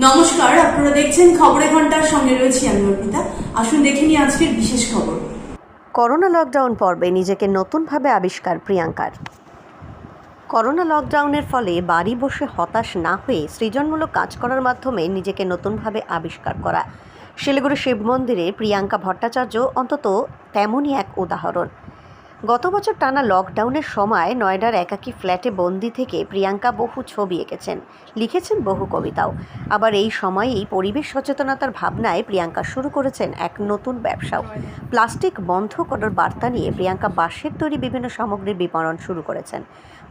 নমস্কার, আপনারা দেখছেন খবরের ঘন্টার সঙ্গে রয়েছি আমি অর্পিতা। আসুন দেখে নিই আজকের বিশেষ খবর। করোনা লকডাউন পর্বে নিজেকে নতুনভাবে আবিষ্কার প্রিয়াঙ্কার। করোনা লকডাউনের ফলে বাড়ি বসে হতাশ না হয়ে সৃজনমূলক কাজ করার মাধ্যমে নিজেকে নতুনভাবে আবিষ্কার করা। শিলিগুড়ি শিব মন্দিরে প্রিয়াঙ্কা ভট্টাচার্য অন্তত তেমনই এক উদাহরণ। গত বছর টানা লকডাউনের সময় নয়ডার একাকী ফ্ল্যাটে বন্দি থেকে প্রিয়াঙ্কা বহু ছবি এঁকেছেন, লিখেছেন বহু কবিতাও। আবার এই সময়েই পরিবেশ সচেতনতার ভাবনায় প্রিয়াঙ্কা শুরু করেছেন এক নতুন ব্যবসাও। প্লাস্টিক বন্ধ করার বার্তা নিয়ে প্রিয়াঙ্কা বাঁশের তৈরি বিভিন্ন সামগ্রীর বিপণন শুরু করেছেন।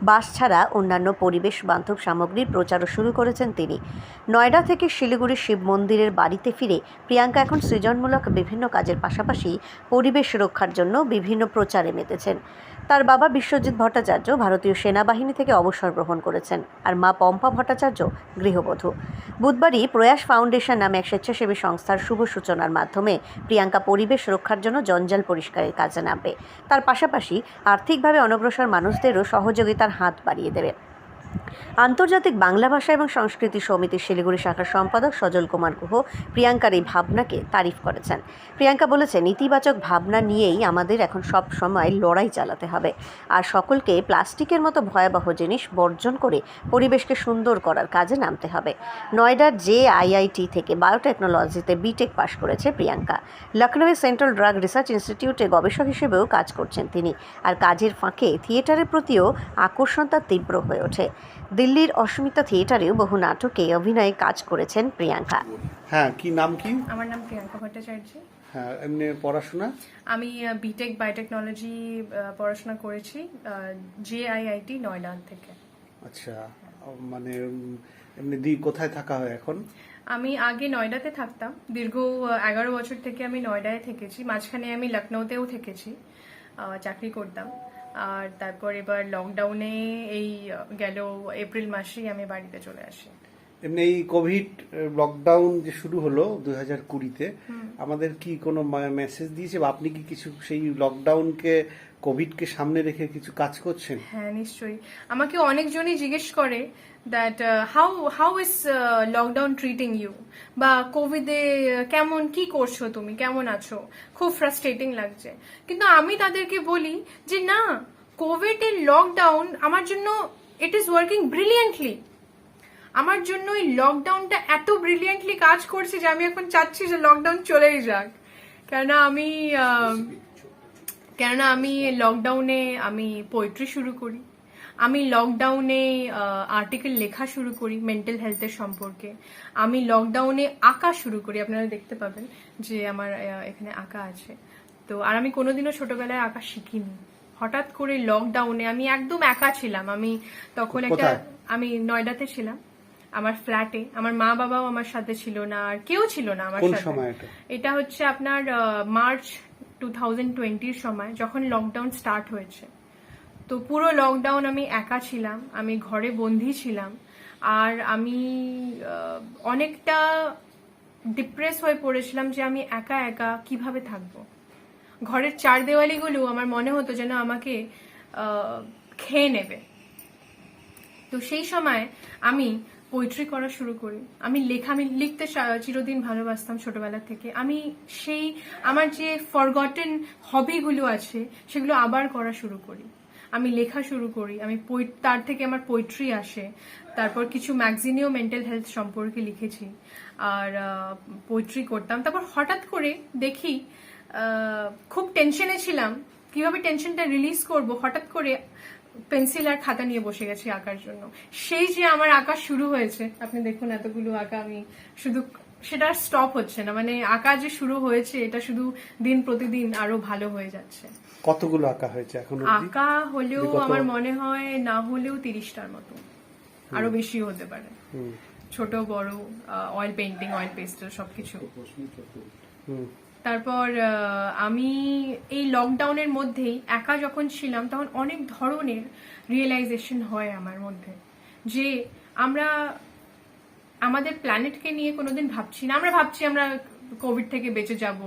বাঁশ ছাড়া অন্যান্য পরিবেশ বান্ধব সামগ্রীর প্রচারও শুরু করেছেন তিনি। নয়ডা থেকে শিলিগুড়ি শিব মন্দিরের বাড়িতে ফিরে প্রিয়াঙ্কা এখন সৃজনমূলক বিভিন্ন কাজের পাশাপাশি পরিবেশ রক্ষার জন্য বিভিন্ন প্রচারে মেতেছেন। তার বাবা বিশ্বজিৎ ভট্টাচার্য ভারতীয় সেনাবাহিনী থেকে অবসর গ্রহণ করেছেন, আর মা পম্পা ভট্টাচার্য গৃহবধূ। বুধবারই প্রয়াস ফাউন্ডেশন নামে এক স্বেচ্ছাসেবী সংস্থার শুভ সূচনার মাধ্যমে প্রিয়াঙ্কা পরিবেশ রক্ষার জন্য জঞ্জাল পরিষ্কারের কাজে নামবে। তার পাশাপাশি আর্থিকভাবে অনগ্রসর মানুষদেরও সহযোগিতার হাত বাড়িয়ে দেবে। আন্তর্জাতিক বাংলা ভাষা এবং সংস্কৃতি সমিতির শিলিগুড়ি শাখার সম্পাদক সজল কুমার গুহ প্রিয়াঙ্কার এই ভাবনাকে তারিফ করেছেন। প্রিয়াঙ্কা বলেছেন, ইতিবাচক ভাবনা নিয়েই আমাদের এখন সব সময় লড়াই চালাতে হবে, আর সকলকে প্লাস্টিকের মতো ভয়াবহ জিনিস বর্জন করে পরিবেশকে সুন্দর করার কাজে নামতে হবে। নয়ডার JIIT থেকে বায়োটেকনোলজিতে বিটেক পাশ করেছে প্রিয়াঙ্কা। লখনৌয়ে সেন্ট্রাল ড্রাগ রিসার্চ ইনস্টিটিউটে গবেষক হিসেবেও কাজ করছেন তিনি, আর কাজের ফাঁকে থিয়েটারের প্রতিও আকর্ষণ তার তীব্র হয়ে ওঠে। দিল্লির অস্মিতা থিয়েটারেও বহু নাটকে অভিনয়ে কাজ করেছেন প্রিয়াঙ্কা। হ্যাঁ, কি নাম কি? আমার নাম প্রিয়াঙ্কা ভট্টাচার্য। হ্যাঁ, এমনি পড়াশোনা? আমি বিটেক বায়োটেকনোলজি পড়াশোনা করেছি JIIT নয়ডা থেকে। আচ্ছা, মানে এমনি কোথায় থাকা হয় এখন? আমি আগে নয়ডাতে থাকতাম, দীর্ঘ 11 বছর থেকে আমি নয়ডায় থেকেছি। মাঝখানে আমি লখনৌতেও থেকেছি, চাকরি করতাম। আর তারপর এবার লকডাউনে এই গেল এপ্রিল মাসেই আমি বাড়িতে চলে আসি। এমনি এই কোভিড লকডাউন যে শুরু হলো 2020-তে, আমাদের কি কোনো মেসেজ দিয়েছে বা আপনি কি কিছু সেই লকডাউনকে কোভিডকে সামনে রেখে কিছু কাজ করছেন? হ্যাঁ, নিশ্চয়ই। আমাকে অনেকজনই জিজ্ঞেস করে that how is lockdown treating you, বা কোভিডে কেমন কি করছো, তুমি কেমন আছো, খুব ফ্রাস্ট্রেটিং লাগছে। কিন্তু আমি তাদেরকে বলি যে না, কোভিড এর লকডাউন আমার জন্য ইট ইজ ওয়ার্কিং ব্রিলিয়েন্টলি। আমার জন্য এই লকডাউনটা এত ব্রিলিয়েন্টলি কাজ করছে যে আমি এখন চাচ্ছি যে লকডাউন চলেই যাক। কেননা আমি লকডাউনে আমি পোয়েট্রি শুরু করি, আমি লকডাউনে আর্টিকেল লেখা শুরু করি মেন্টাল হেলথের সম্পর্কে, আমি লকডাউনে আঁকা শুরু করি। আপনারা দেখতে পাবেন যে আমার এখানে আঁকা আছে। তো আর আমি কোনোদিনও ছোটবেলায় আঁকা শিখিনি। হঠাৎ করে লকডাউনে আমি একদম একা ছিলাম। আমি তখন আমি নয়ডাতে ছিলাম, আমার ফ্ল্যাটে। আমার মা বাবাও আমার সাথে ছিল না, আর কেউ ছিল না আমার সাথে। এটা হচ্ছে আপনার মার্চ 2020-র সময়, যখন লকডাউন স্টার্ট হয়েছে। তো পুরো লকডাউন আমি একা ছিলাম, আমি ঘরে বন্দি ছিলাম, আর আমি অনেকটা ডিপ্রেস হয়ে পড়েছিলাম যে আমি একা একা কিভাবে থাকবো। ঘরের চার দেওয়ালিগুলো আমার মনে হতো যেন আমাকে খেয়ে নেবে। তো সেই সময় আমি পোয়েট্রি করা শুরু করি। আমি লিখতে চিরদিন ভালোবাসতাম ছোটবেলা থেকে। আমি সেই আমার যে ফরগটেন হবিগুলো আছে সেগুলো আবার করা শুরু করি। আমি লেখা শুরু করি, তার থেকে আমার পোয়েট্রি আসে। তারপর কিছু ম্যাগাজিনেও মেন্টাল হেলথ সম্পর্কে লিখেছি, আর পোয়েট্রি করতাম। তারপর হঠাৎ করে দেখি খুব টেনশনে ছিলাম, কিভাবে টেনশনটা রিলিজ করব। হঠাৎ করে পেন্সিল আর খাতা নিয়ে বসে গেছি আঁকার জন্য। সেই যে আমার আঁকা শুরু হয়েছে, আপনি দেখুন এতগুলো আঁকা, আমি শুধু সেটা স্টপ হচ্ছে না। মানে আঁকা যে শুরু হয়েছে, এটা শুধু দিন প্রতিদিন আরো ভালো হয়ে যাচ্ছে। কতগুলো আঁকা হয়েছে এখন? আঁকা হলেও আমার মনে হয় না হলেও 30টার মতো, আরো বেশিও হতে পারে। ছোট বড়, অয়েল পেন্টিং, অয়েল পেস্টেল সবকিছু। তারপর আমি এই লকডাউনের মধ্যেই একা যখন ছিলাম, তখন অনেক ধরনের রিয়েলাইজেশন হয় আমার মধ্যে, যে আমরা আমাদের প্ল্যানেটকে নিয়ে কোনোদিন ভাবছি না। আমরা ভাবছি আমরা কোভিড থেকে বেঁচে যাব,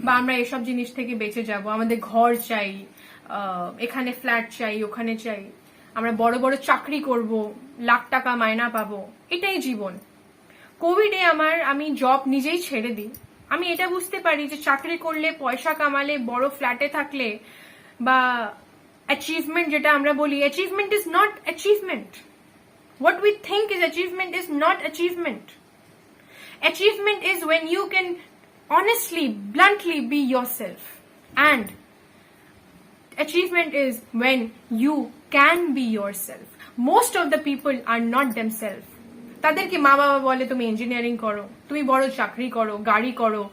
বা আমরা এসব জিনিস থেকে বেঁচে যাব, আমাদের ঘর চাই, এখানে ফ্ল্যাট চাই, ওখানে চাই, আমরা বড় বড় চাকরি করব, লাখ টাকা মায়না পাবো, এটাই জীবন। কোভিডে আমি জব নিজেই ছেড়ে দিই। আমি এটা বুঝতে পারি যে চাকরি করলে, পয়সা কামালে, বড় ফ্ল্যাটে থাকলে বা অ্যাচিভমেন্ট যেটা আমরা বলি, achievement is not achievement. What we think is achievement is not achievement. Achievement is when you can honestly, bluntly be yourself. And achievement is when you can be yourself. Most of the people are not themselves. তাদেরকে মা বাবা বলে তুমি engineering করো, তুমি বড় চাকরি করো, গাড়ি করো,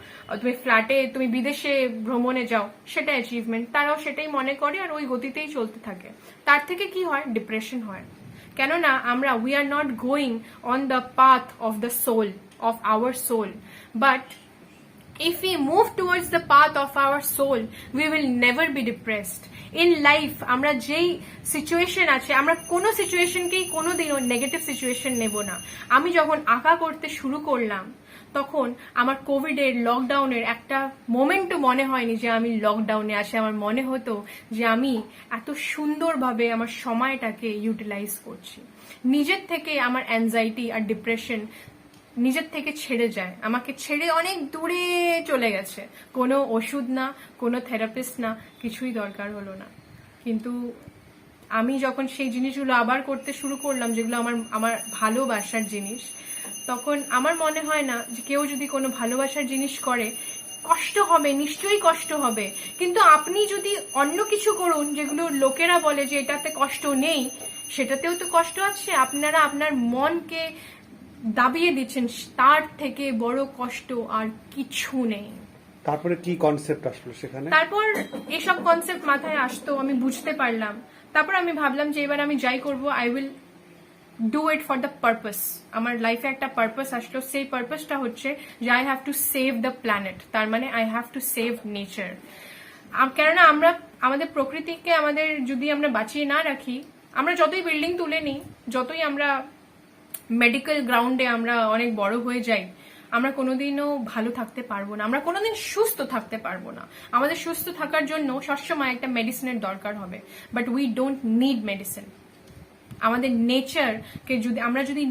তুমি ফ্ল্যাটে, তুমি বিদেশে ভ্রমণে যাও, সেটা অ্যাচিভমেন্ট। তারাও সেটাই মনে করে আর ওই গতিতেই চলতে থাকে। তার থেকে কি হয়? ডিপ্রেশন হয়। কেননা আমরা we are not going on the path of the soul, of our soul. But if we move towards the path of our soul, we will never be depressed. In life, আমরা যেই situation আছে, আমরা কোনো সিচুয়েশনকেই কোনোদিনও negative situation নেব না। আমি যখন আঁকা করতে শুরু করলাম, তখন আমার কোভিডের, লকডাউনের একটা মোমেন্টও মনে হয়নি যে আমি লকডাউনে আছি। আমার মনে হতো যে আমি এত সুন্দরভাবে আমার সময়টাকে ইউটিলাইজ করছি। নিজের থেকে আমার অ্যাংজাইটি আর ডিপ্রেশন নিজের থেকে ছেড়ে যায়, আমাকে ছেড়ে অনেক দূরে চলে গেছে। কোনো ওষুধ না, কোনো থেরাপিস্ট না, কিছুই দরকার হলো না। কিন্তু আমি যখন সেই জিনিসগুলো আবার করতে শুরু করলাম, যেগুলো আমার ভালোবাসার জিনিস, তখন আমার মনে হয় না যে কেউ যদি কোনো ভালোবাসার জিনিস করে, কষ্ট হবে, নিশ্চয়ই কষ্ট হবে। কিন্তু আপনি যদি অন্য কিছু করুন যেগুলো লোকেরা বলে যে এটাতে কষ্ট নেই, সেটাতেও তো কষ্ট আছে। আপনারা আপনার মনকে দাবিয়ে দিচ্ছেন, তার থেকে বড় কষ্ট আর কিছু নেই। তারপরে কি কনসেপ্ট আসলো সেখানে? তারপর এসব কনসেপ্ট মাথায় আসতো, আমি বুঝতে পারলাম। তারপর আমি ভাবলাম যে এবার আমি যাই করব, I will do it for the purpose. আমার লাইফে একটা পারপাস আসলো, সেই পারপাসটা হচ্ছে যে I have to save the planet. তার মানে I have to save nature. কেননা আমরা আমাদের প্রকৃতিকে যদি আমরা বাঁচিয়ে না রাখি, আমরা যতই বিল্ডিং তুলে নিই, যতই আমরা মেডিকেল গ্রাউন্ডে আমরা অনেক বড় হয়ে যাই, আমরা কোনোদিনও ভালো থাকতে পারবো না, আমরা কোনোদিন সুস্থ থাকতে পারবো না। আমাদের সুস্থ থাকার জন্য সবসময় একটা মেডিসিনের দরকার হবে, but we don't need medicine. আমাদের নেচারকে যদি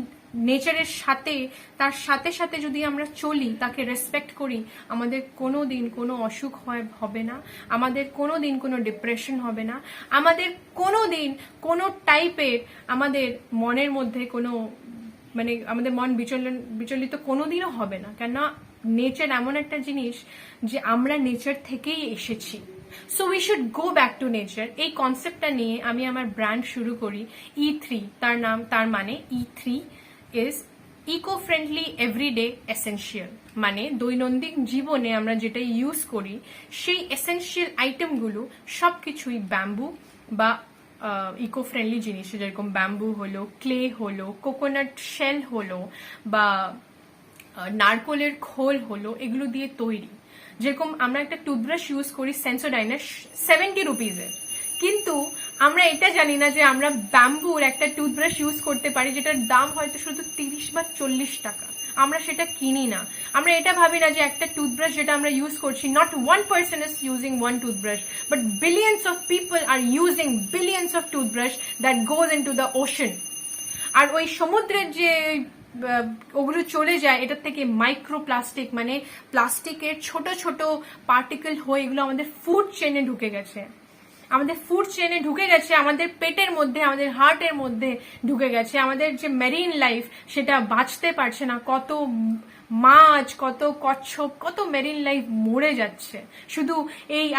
নেচারের সাথে, তার সাথে সাথে যদি আমরা চলি, তাকে রেসপেক্ট করি, আমাদের কোনোদিন কোনো অসুখ হবে না, আমাদের কোনোদিন কোনো ডিপ্রেশন হবে না, আমাদের কোনোদিন কোনো টাইপের আমাদের মনের মধ্যে কোনো আমাদের মন বিচলিত কোনোদিনও হবে না। কেননা নেচার এমন একটা জিনিস যে আমরা নেচার থেকেই এসেছি। So we should go back to nature. এই কনসেপ্টটা নিয়ে আমি আমার ব্র্যান্ড শুরু করি, E3। তার মানে E3 is eco friendly everyday essential. মানে দৈনন্দিন জীবনে আমরা যেটা ইউজ করি, সেই এসেনশিয়াল আইটেমগুলো সবকিছুই ব্যাম্বু বা ইকো ফ্রেন্ডলি জিনিস, যেরকম ব্যাম্বু হলো, ক্লে হলো, কোকোনাট শেল হলো বা নারকোলের খোল হলো, এগুলো দিয়ে তৈরি। যেরকম আমরা একটা টুথব্রাশ ইউজ করি সেন্সোডাইনের 70 রুপিজের, কিন্তু আমরা এটা জানি না যে আমরা ব্যাম্বুর একটা টুথব্রাশ ইউজ করতে পারি যেটার দাম হয়তো শুধু 30 বা 40 টাকা। আমরা সেটা কিনি না। আমরা এটা ভাবি না যে একটা টুথব্রাশ যেটা আমরা ইউজ করছি, not one person is using one toothbrush, but billions of people are using billions of toothbrush that goes in to the ocean. আর ওই সমুদ্রের যে ওগুলো চলে যায়, এটার থেকে মাইক্রোপ্লাস্টিক, মানে প্লাস্টিকের ছোট ছোট পার্টিকেল হয়ে এগুলো আমাদের ফুড চেনে ঢুকে গেছে। আমাদের পেটের মধ্যে, আমাদের হার্টের মধ্যে ঢুকে গেছে। আমাদের যে মেরিন লাইফ, সেটা বাঁচতে পারছে না। কত মাছ, কত কচ্ছপ, কত মেরিন লাইফ মরে যাচ্ছে। শুধু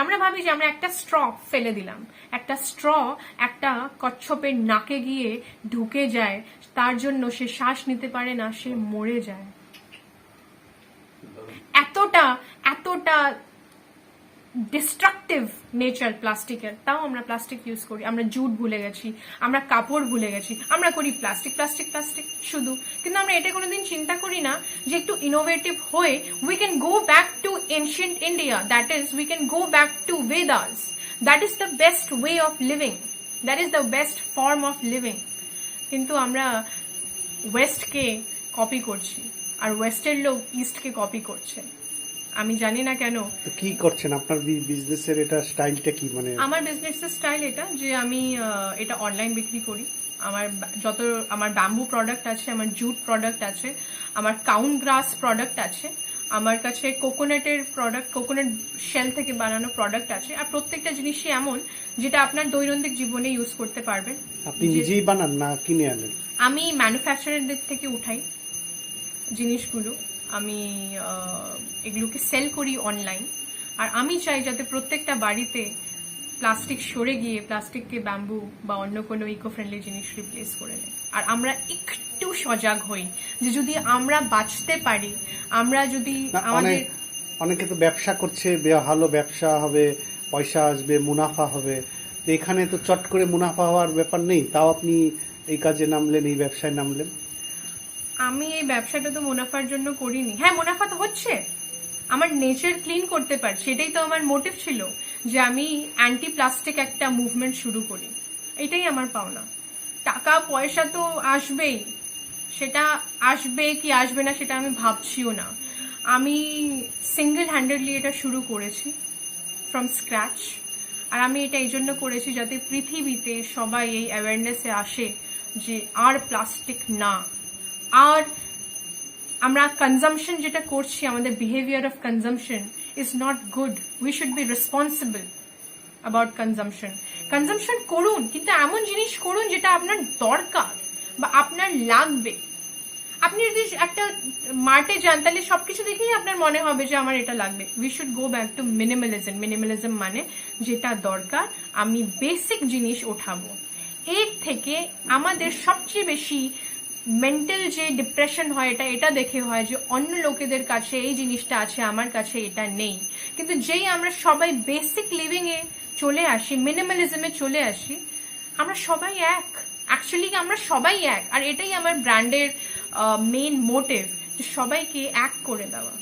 আমরা ভাবি যে আমরা একটা স্ট্র ফেলে দিলাম, একটা স্ট্র একটা কচ্ছপের নাকে গিয়ে ঢুকে যায়, তার জন্য সে শ্বাস নিতে পারে না, সে মরে যায়। এতটা ডিস্ট্রাকটিভ নেচার প্লাস্টিকের। তাও আমরা প্লাস্টিক ইউজ করি। আমরা জুট ভুলে গেছি, আমরা কাপড় ভুলে গেছি, আমরা করি প্লাস্টিক প্লাস্টিক প্লাস্টিক শুধু। কিন্তু আমরা এটা কোনোদিন চিন্তা করি না যে একটু ইনোভেটিভ হয়ে we can go back to ancient India, that is we can go back to Vedas. That is the best way of living, that is the best form of living. কিন্তু আমরা ওয়েস্টকে কপি করছি, আর ওয়েস্টের লোক ইস্টকে কপি করছে। আমি জানি না কেন। কি করছেন আপনার বিজনেসের এটা স্টাইলটা কি? মানে আমার বিজনেসের স্টাইল এটা যে আমি এটা অনলাইন বিক্রি করি। আমার ব্যাম্বু প্রোডাক্ট আছে, আমার জুট প্রোডাক্ট আছে, আমার কাউন্ট গ্রাস প্রোডাক্ট আছে, আমার কাছে কোকোনাটের প্রোডাক্ট, কোকোনাট শেল থেকে বানানো প্রোডাক্ট আছে। আর প্রত্যেকটা জিনিসই এমন যেটা আপনার দৈনন্দিন জীবনে ইউজ করতে পারবেন। আপনি নিজেই বানান না কিনে আনেন? আমি ম্যানুফ্যাকচারারদের থেকে উঠাই জিনিসগুলো, আমি এগুলোকে সেল করি অনলাইন। আর আমি চাই যাতে প্রত্যেকটা বাড়িতে প্লাস্টিক সরে গিয়ে প্লাস্টিককে ব্যাম্বু বা অন্য কোনো ইকো ফ্রেন্ডলি জিনিস রিপ্লেস করে নেয়। আর আমরা একটু সজাগ হই যে যদি আমরা বাঁচতে পারি, আমরা যদি আমাদের অনেকে তো ব্যবসা করছে, ভালো ব্যবসা হবে, পয়সা আসবে, মুনাফা হবে। তো এখানে তো চট করে মুনাফা হওয়ার ব্যাপার নেই, তাও আপনি এই কাজে নামলেন, এই ব্যবসায় নামলেন। আমি এই ব্যবসাটা তো মুনাফার জন্য করিনি। হ্যাঁ, মুনাফা তো হচ্ছে, আমার নেচার ক্লিন করতে পারছি, এটাই তো আমার মোটিভ ছিল যে আমি অ্যান্টি প্লাস্টিক একটা মুভমেন্ট শুরু করি। এটাই আমার পাওনা। টাকা পয়সা তো আসবেই, সেটা আসবে কি আসবে না সেটা আমি ভাবছিও না। আমি সিঙ্গেল হ্যান্ডেডলি এটা শুরু করেছি ফ্রম স্ক্র্যাচ। আর আমি এটা এই জন্য করেছি যাতে পৃথিবীতে সবাই এই অ্যাওয়ারনেসে আসে যে আর প্লাস্টিক না। আর আমরা কনজাম্পশন যেটা করছি, আমাদের behaviour of consumption is not good. We should be responsible about consumption. Consumption করুন, কিন্তু এমন জিনিস করুন যেটা আপনার দরকার বা আপনার লাগবে। আপনি যদি একটা মার্টে যান তাহলে সবকিছু দেখেই আপনার মনে হবে যে আমার এটা লাগবে। We should go back to minimalism. Minimalism মানে যেটা দরকার আমি বেসিক জিনিস ওঠাবো। এর থেকে আমাদের সবচেয়ে বেশি মেন্টাল যে ডিপ্রেশন হয় এটা দেখে হয় যে অন্য লোকেদের কাছে এই জিনিসটা আছে, আমার কাছে এটা নেই। কিন্তু যেই আমরা সবাই বেসিক লিভিং এ চলে আসি, মিনিমালিজমে চলে আসি, আমরা সবাই এক। অ্যাকচুয়ালি আমরা সবাই এক। আর এটাই আমার ব্র্যান্ডের মেইন মোটিভ, যে সবাইকে এক করে দেওয়া।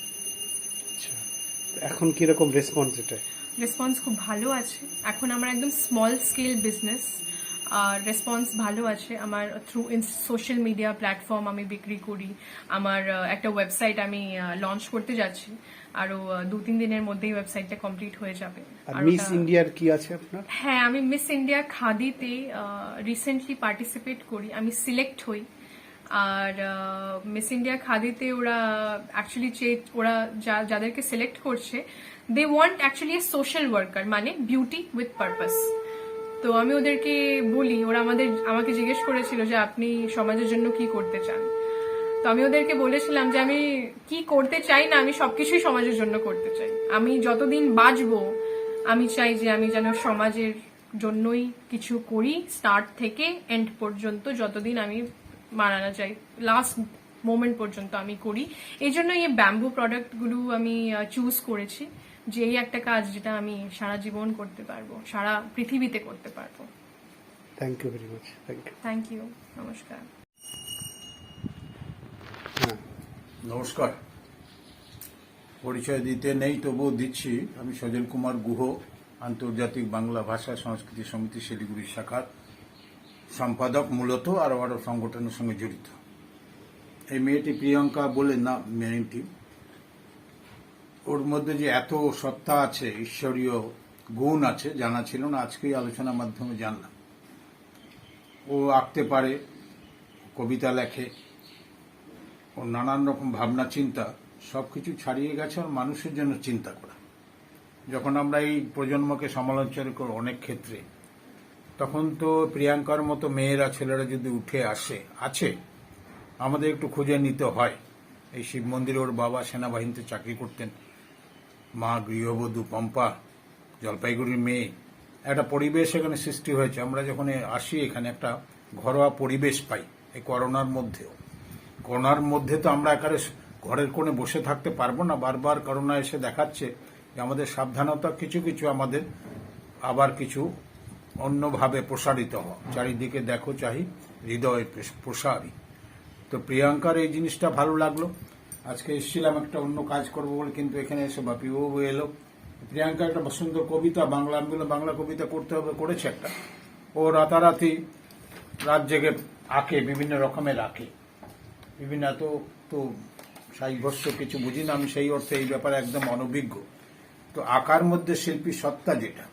এখন কিরকম রেসপন্স? এটা রেসপন্স খুব ভালো আছে। এখন আমার একদম স্মল স্কেল বিজনেস, আর রেসপন্স ভালো আছে। আমার থ্রু সোশ্যাল মিডিয়া প্ল্যাটফর্ম আমি বিক্রি করি। আমার একটা ওয়েবসাইট আমি লঞ্চ করতে যাচ্ছি, আরো 2-3 দিনের মধ্যেই ওয়েবসাইটটা কমপ্লিট হয়ে যাবে। আর মিস ইন্ডিয়ার কি আছে আপনার? হ্যাঁ, আমি মিস ইন্ডিয়া খাদিতে রিসেন্টলি পার্টিসিপেট করি, আমি সিলেক্ট হই। আর মিস ইন্ডিয়া খাদিতে ওরা অ্যাকচুয়ালি ওরা যাদেরকে সিলেক্ট করছে, they want actually a social worker, মানে বিউটি উইথ পারপাস। তো আমি ওদেরকে বলি, ওরা আমাকে জিজ্ঞেস করেছিল যে আপনি সমাজের জন্য কি করতে চান। তো আমি ওদেরকে বলেছিলাম যে আমি কি করতে চাই না, আমি সবকিছুই সমাজের জন্য করতে চাই। আমি যতদিন বাঁচবো আমি চাই যে আমি যেন সমাজের জন্যই কিছু করি, স্টার্ট থেকে এন্ড পর্যন্ত, যতদিন আমি মারা না যাই, লাস্ট মোমেন্ট পর্যন্ত আমি করি। এই জন্য এই ব্যাম্বু প্রোডাক্টগুলো আমি চুজ করেছি, যে এই একটা কাজ যেটা আমি সারা জীবন করতে পারবো, সারা পৃথিবীতে করতে পারবো। Thank you very much. Thank you. নমস্কার। নমস্কার। পরিচয় দিতে নেই, তবুও দিচ্ছি। আমি সজল কুমার গুহ, আন্তর্জাতিক বাংলা ভাষা সংস্কৃতি সমিতি শিলিগুড়ি শাখার সম্পাদক মূলত, আর আরও সংগঠনের সঙ্গে জড়িত। এই মেয়েটি প্রিয়াঙ্কা বলে না মেয়েটি, ওর মধ্যে যে এত সত্তা আছে, ঈশ্বরীয় গুণ আছে, জানা ছিল না, আজকেই আলোচনার মাধ্যমে জানলাম। ও আঁকতে পারে, কবিতা লেখে, ওর নানান রকম ভাবনা চিন্তা সবকিছু ছাড়িয়ে গেছে ওর মানুষের জন্য চিন্তা করা। যখন আমরা এই প্রজন্মকে সমালোচনা করি অনেক ক্ষেত্রে, তখন তো প্রিয়াঙ্কার মতো মেয়েরা ছেলেরা যদি উঠে আছে, আমাদের একটু খুঁজে নিতে হয়। এই শিব মন্দিরে ওর বাবা সেনাবাহিনীতে চাকরি করতেন, মা গৃহবধূ পম্পা, জলপাইগুড়ির মেয়ে। একটা পরিবেশ এখানে সৃষ্টি হয়েছে। আমরা যখন আসি এখানে একটা ঘরোয়া পরিবেশ পাই। এই করোনার মধ্যে তো আমরা একারে ঘরের কোণে বসে থাকতে পারবো না। বারবার করোনা এসে দেখাচ্ছে যে আমাদের সাবধানতা কিছু কিছু আমাদের আবার কিছু অন্যভাবে প্রসারিত হয়। চারিদিকে দেখো চাহি হৃদয়ে প্রসারী। তো প্রিয়াঙ্কার এই জিনিসটা ভালো লাগলো। আজকে এসেছিলাম একটা অন্য কাজ করবো বলে, কিন্তু এখানে এসে বাপিবাবু এলো। প্রিয়াঙ্কা একটা সুন্দর কবিতা, বাংলা কবিতা করতে হবে, করেছে একটা। ও রাতারাতি রাত জেগে আঁকে, বিভিন্ন রকমের আঁকে, বিভিন্ন এত তো সাহিভস্য কিছু বুঝি না আমি, সেই অর্থে এই ব্যাপারে একদম অনভিজ্ঞ। তো আঁকার মধ্যে শিল্পী সত্তা যেটা,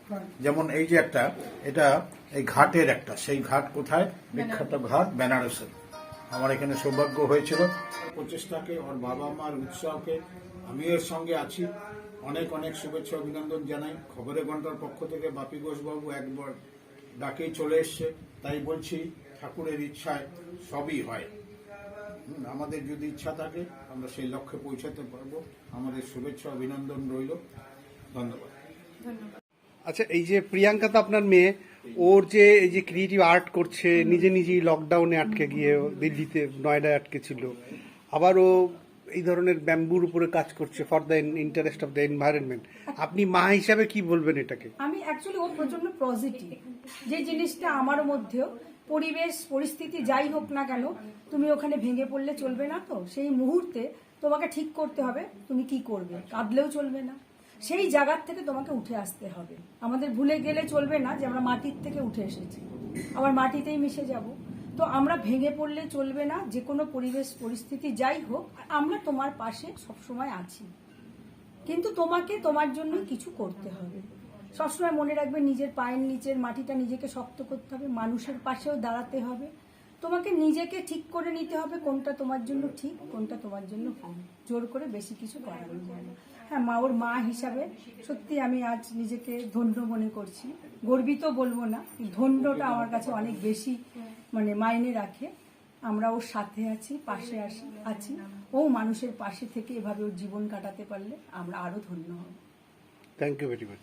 যেমন এই যে একটা, এটা এই ঘাটের একটা, সেই ঘাট কোথায়? বিখ্যাত ঘাট বেনারসে। আমার এখানে সৌভাগ্য হয়েছিল। প্রচেষ্টাকে, ওর বাবা মার উৎসাহকে আমিও এর সঙ্গে আছি। অনেক অনেক শুভেচ্ছা অভিনন্দন জানাই। খবরের ঘন্টার পক্ষ থেকে বাপি ঘোষবাবু একবার ডাকেই চলে এসছে, তাই বলছি ঠাকুরের ইচ্ছায় সবই হয়। আমাদের যদি ইচ্ছা থাকে আমরা সেই লক্ষ্যে পৌঁছাতে পারবো। আমাদের শুভেচ্ছা অভিনন্দন রইল। ধন্যবাদ। আচ্ছা, এই যে প্রিয়াঙ্কা তো আপনার মেয়ে, ওর যে এই যে ক্রিয়েটিভ আর্ট করছে, নিজে নিজেই লকডাউনে আটকে গিয়ে দিল্লিতে নয়ডায় আটকে ছিল, আবার ও এই ধরনের ব্যাম্বুর উপরে কাজ করছে for the interest of the environment. আপনি মা হিসাবে কি বলবেন এটাকে? আমি অ্যাকচুয়ালি ও প্রচন্ড পজিটিভ, যে জিনিসটা আমার মধ্যেও, পরিবেশ পরিস্থিতি যাই হোক না কেন, তুমি ওখানে ভেঙে পড়লে চলবে না। তো সেই মুহূর্তে তোমাকে ঠিক করতে হবে তুমি কি করবে। কাঁদলেও চলবে না, সেই জায়গার থেকে তোমাকে উঠে আসতে হবে। আমাদের ভুলে গেলে চলবে না যে আমরা মাটির থেকে উঠে এসেছি, আবার মাটিতেই মিশে যাব। তো আমরা ভেঙে পড়লে চলবে না। যে কোনো পরিবেশ পরিস্থিতি যাই হোক, আমরা তোমার পাশে সবসময় আছি, কিন্তু তোমাকে তোমার জন্য কিছু করতে হবে। সবসময় মনে রাখবে নিজের পায়ের নিচের মাটিটা নিজেকে শক্ত করতে হবে, মানুষের পাশেও দাঁড়াতে হবে। তোমাকে নিজেকে ঠিক করে নিতে হবে কোনটা তোমার জন্য ঠিক, কোনটা তোমার জন্য ভুল। জোর করে বেশি কিছু করানো যায় না। হ্যাঁ, ওর মা হিসাবে সত্যি আমি আজ নিজেকে ধন্য মনে করছি। গর্বিত বলবো না, ধন্যটা আমার কাছে অনেক বেশি মাইনে রাখে। আমরা ওর সাথে আছি, পাশে আছি। ও মানুষের পাশে থেকে এভাবে ওর জীবন কাটাতে পারলে আমরা আরো ধন্য হব। Thank you very much.